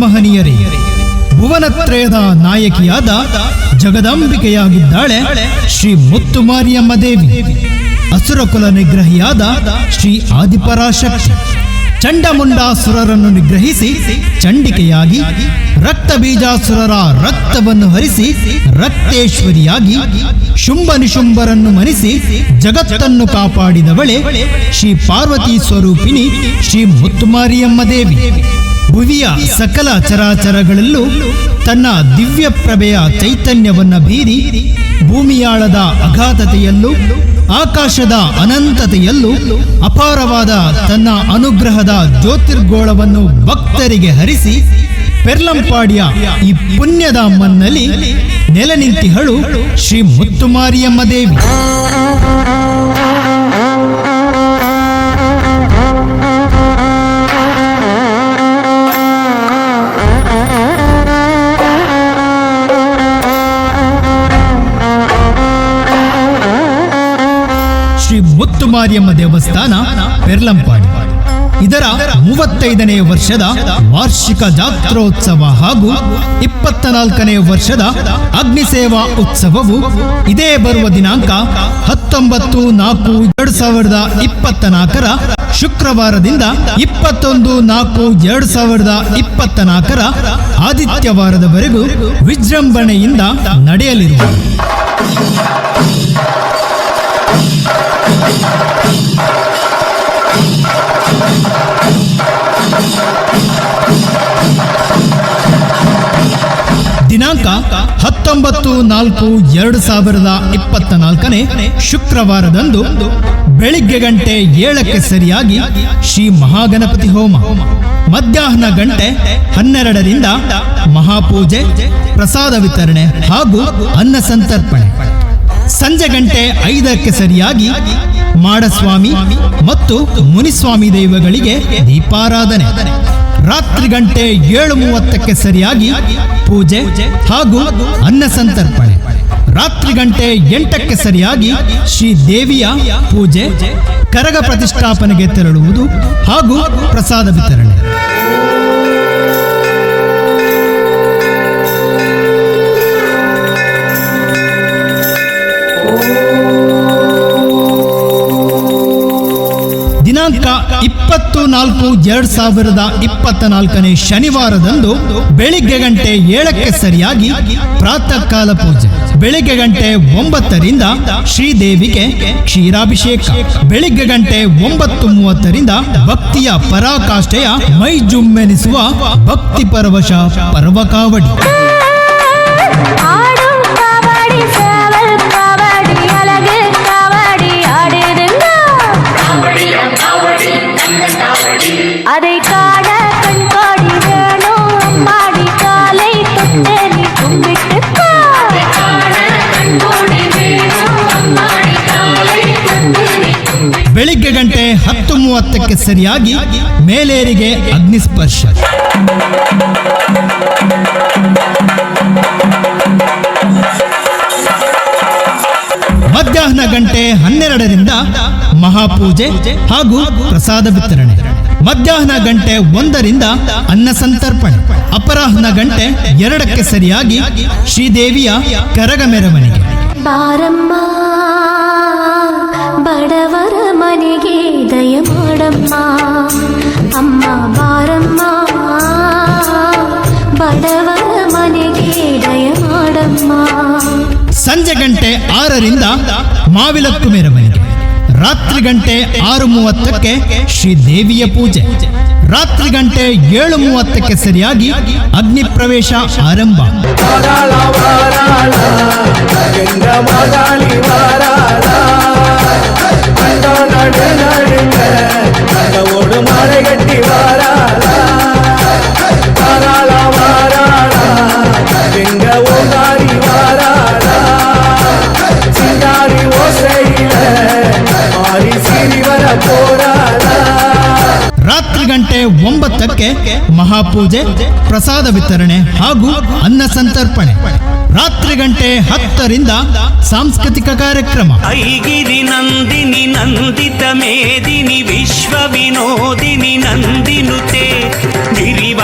ಮಹನೀಯರೇ, ಭುವನತ್ರಯದ ನಾಯಕಿಯಾದ ಜಗದಾಂಬಿಕೆಯಾಗಿದ್ದಾಳೆ ಶ್ರೀ ಮುತ್ತುಮಾರಿಯಮ್ಮ ದೇವಿ. ಅಸುರಕುಲ ನಿಗ್ರಹಿಯಾದ ಶ್ರೀ ಆದಿಪರಾಶಕ್ತಿ. ಚಂಡಮುಂಡಾಸುರರನ್ನು ನಿಗ್ರಹಿಸಿ ಚಂಡಿಕೆಯಾಗಿ, ರಕ್ತ ಬೀಜಾಸುರರ ರಕ್ತವನ್ನು ಹರಿಸಿ ರಕ್ತೇಶ್ವರಿಯಾಗಿ, ಶುಂಭ ನಿಶುಂಭರನ್ನು ಮನಿಸಿ ಜಗತ್ತನ್ನು ಕಾಪಾಡಿದವಳೆ ಶ್ರೀ ಪಾರ್ವತಿ ಸ್ವರೂಪಿಣಿ ಶ್ರೀ ಮುತ್ತುಮಾರಿಯಮ್ಮ ದೇವಿ. ಭುವಿಯ ಸಕಲ ಚರಾಚರಗಳಲ್ಲೂ ತನ್ನ ದಿವ್ಯ ಪ್ರಭೆಯ ಚೈತನ್ಯವನ್ನ ಬೀರಿ ಭೂಮಿಯಾಳದ ಅಗಾಧತೆಯಲ್ಲೂ ಆಕಾಶದ ಅನಂತತೆಯಲ್ಲೂ ಅಪಾರವಾದ ತನ್ನ ಅನುಗ್ರಹದ ಜ್ಯೋತಿರ್ಗೋಳವನ್ನು ಭಕ್ತರಿಗೆ ಹರಿಸಿ ಪೆರ್ಲಂಪಾಡಿಯ ಈ ಪುಣ್ಯದ ಮನ್ನಲ್ಲಿ ನೆಲೆ ನಿಂತಿಹಳು ಶ್ರೀ ಮುತ್ತುಮಾರಿಯಮ್ಮ ದೇವಿ. ಶ್ರೀ ಮುತ್ತುಮಾರಿಯಮ್ಮ ದೇವಸ್ಥಾನ ಪೆರ್ಲಂಪಾಡಿ ಇದರ 35ನೇ ವರ್ಷದ ವಾರ್ಷಿಕ ಜಾತ್ರೋತ್ಸವ ಹಾಗೂ 24ನೇ ವರ್ಷದ ಅಗ್ನಿಸೇವಾ ಉತ್ಸವವು ಇದೇ ಬರುವ ದಿನಾಂಕ 19/4/2024 ಶುಕ್ರವಾರದಿಂದ 21/4/2024 ಆದಿತ್ಯವಾರದವರೆಗೂ ವಿಜೃಂಭಣೆಯಿಂದ ನಡೆಯಲಿದೆ. ದಿನಾಂಕ 19/4/2024 ಶುಕ್ರವಾರದಂದು ಬೆಳಿಗ್ಗೆ ಗಂಟೆ 7ಕ್ಕೆ ಸರಿಯಾಗಿ ಶ್ರೀ ಮಹಾಗಣಪತಿ ಹೋಮ, ಮಧ್ಯಾಹ್ನ ಗಂಟೆ 12ರಿಂದ ಮಹಾಪೂಜೆ, ಪ್ರಸಾದ ವಿತರಣೆ ಹಾಗೂ ಅನ್ನ ಸಂತರ್ಪಣೆ, ಸಂಜೆ ಗಂಟೆ 5ಕ್ಕೆ ಸರಿಯಾಗಿ ಮಾಡಸ್ವಾಮಿ ಮತ್ತು ಮುನಿಸ್ವಾಮಿ ದೈವಗಳಿಗೆ ದೀಪಾರಾಧನೆ, ರಾತ್ರಿ ಗಂಟೆ 7:30ಕ್ಕೆ ಸರಿಯಾಗಿ ಪೂಜೆ ಹಾಗೂ ಅನ್ನ ಸಂತರ್ಪಣೆ, ರಾತ್ರಿ ಗಂಟೆ 8ಕ್ಕೆ ಸರಿಯಾಗಿ ಶ್ರೀ ದೇವಿಯ ಪೂಜೆ, ಕರಗ ಪ್ರತಿಷ್ಠಾಪನೆಗೆ ತೆರಳುವುದು ಹಾಗೂ ಪ್ರಸಾದ ವಿತರಣೆ. ದಿನಾಂಕ 20/4/2024 ಶನಿವಾರದಂದು ಬೆಳಿಗ್ಗೆ ಗಂಟೆ 7ಕ್ಕೆ ಸರಿಯಾಗಿ ಪ್ರಾತಃ ಕಾಲ ಪೂಜೆ, ಬೆಳಿಗ್ಗೆ ಗಂಟೆ 9ರಿಂದ ಶ್ರೀದೇವಿಗೆ ಕ್ಷೀರಾಭಿಷೇಕ, ಬೆಳಿಗ್ಗೆ ಗಂಟೆ 9:30ರಿಂದ ಭಕ್ತಿಯ ಪರಾಕಾಷ್ಠೆಯ ಮೈ ಜುಮ್ಮೆನಿಸುವ ಭಕ್ತಿ ಪರವಶ ಪರ್ವಕಾವಡಿ. அதை காண கண்காடி வேணும் அம்மாடி காலை தொட்டேனி கும்பிட்டு ಬೆಳಿಗ್ಗೆ ಗಂಟೆ 10:30ಕ್ಕೆ ಸರಿಯಾಗಿ ಮೇಲೇರಿಗೆ ಅಗ್ನಿಸ್ಪರ್ಶ, ಮಧ್ಯಾಹ್ನ ಗಂಟೆ 12ರಿಂದ ಮಹಾಪೂಜೆ ಹಾಗೂ ಪ್ರಸಾದ ವಿತರಣೆ, ಮಧ್ಯಾಹ್ನ ಗಂಟೆ 1ರಿಂದ ಅನ್ನ ಸಂತರ್ಪಣೆ, ಅಪರಾಹ್ನ ಗಂಟೆ 2ಕ್ಕೆ ಸರಿಯಾಗಿ ಶ್ರೀದೇವಿಯ ಕರಗ ಮೆರವಣಿಗೆ. ಬಾರಮ್ಮ ಬಡವರ ಮನೆಗೆ ದಯ ಮಾಡಮ್ಮ ಅಮ್ಮ, ಬಾರಮ್ಮ ಬಡವರ ಮನೆಗೆ ದಯ ಮಾಡಮ್ಮ. ಸಂಜೆ ಗಂಟೆ 6ರಿಂದ ಮಾವಿಲಕ್ಕು ಮೆರವಣಿಗೆ, ರಾತ್ರಿ ಗಂಟೆ 6:30ಕ್ಕೆ ಶ್ರೀದೇವಿಯ ಪೂಜೆ, ರಾತ್ರಿ ಗಂಟೆ 7:30ಕ್ಕೆ ಸರಿಯಾಗಿ ಅಗ್ನಿ ಪ್ರವೇಶ ಆರಂಭ. ರಾತ್ರಿ ಗಂಟೆ 9ಕ್ಕೆ ಮಹಾಪೂಜೆ, ಪ್ರಸಾದ ವಿತರಣೆ ಹಾಗೂ ಅನ್ನ ಸಂತರ್ಪಣೆ, ರಾತ್ರಿ ಗಂಟೆ 10ರಿಂದ ಸಾಂಸ್ಕೃತಿಕ ಕಾರ್ಯಕ್ರಮ. ಐಗಿರಿ ನಂದಿನಿ ನಂದಿತ ಮೇದಿನಿ ವಿಶ್ವ ವಿನೋದಿನಿ ನಂದಿನುತೆ ಗಿರಿವ